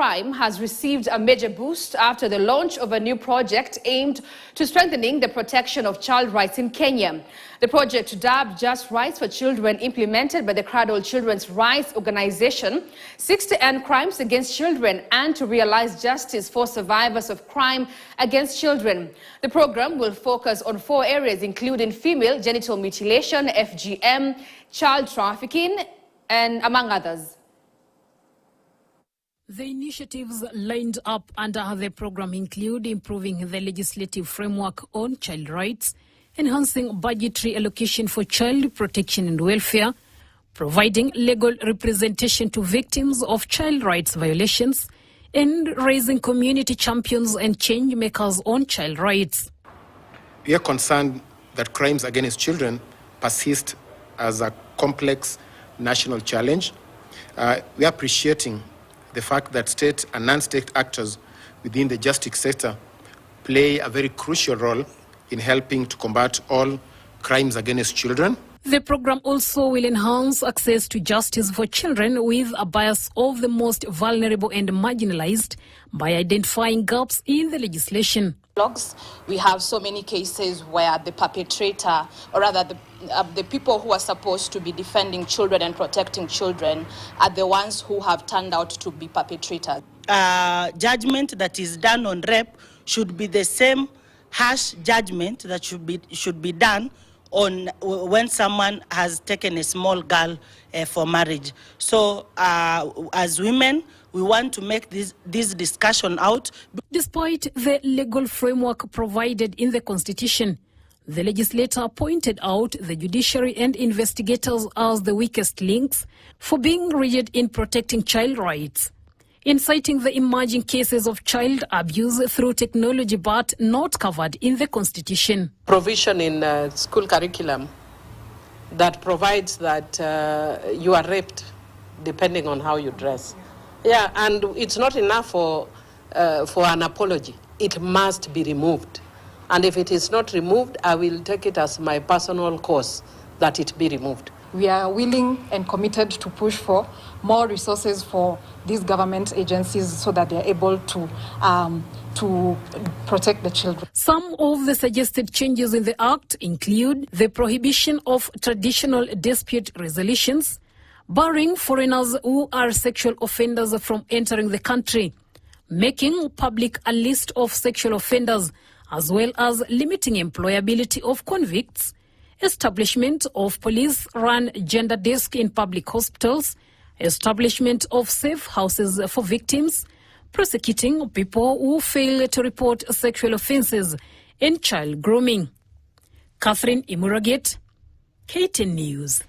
Crime has received a major boost after the launch of a new project aimed to strengthening the protection of child rights in Kenya. The project, dubbed Just Rights for Children, implemented by the Cradle Children's Rights Organization, seeks to end crimes against children and to realize justice for survivors of crime against children. The program will focus on 4 areas, including female genital mutilation, FGM, child trafficking, and among others. The initiatives lined up under the program include improving the legislative framework on child rights, enhancing budgetary allocation for child protection and welfare, providing legal representation to victims of child rights violations, and raising community champions and change makers on child rights. We are concerned that crimes against children persist as a complex national challenge. We are appreciating the fact that state and non-state actors within the justice sector play a very crucial role in helping to combat all crimes against children. The program also will enhance access to justice for children with a bias of the most vulnerable and marginalized by identifying gaps in the legislation. We have so many cases where the perpetrator, or rather the people who are supposed to be defending children and protecting children, are the ones who have turned out to be perpetrators. Judgment that is done on rape should be the same harsh judgment that should be done on when someone has taken a small girl for marriage. So as women, we want to make this discussion out. Despite the legal framework provided in the Constitution, the legislator pointed out the judiciary and investigators as the weakest links for being rigid in protecting child rights, inciting the emerging cases of child abuse through technology but not covered in the Constitution. Provision in school curriculum that provides that you are raped depending on how you dress. Yeah, and it's not enough for an apology. It must be removed. And if it is not removed, I will take it as my personal cause that it be removed. We are willing and committed to push for more resources for these government agencies so that they are able to protect the children. Some of the suggested changes in the Act include the prohibition of traditional dispute resolutions, barring foreigners who are sexual offenders from entering the country, making public a list of sexual offenders, as well as limiting employability of convicts, establishment of police-run gender desk in public hospitals, establishment of safe houses for victims, prosecuting people who fail to report sexual offences, and child grooming. Catherine Imuragit, KTN News.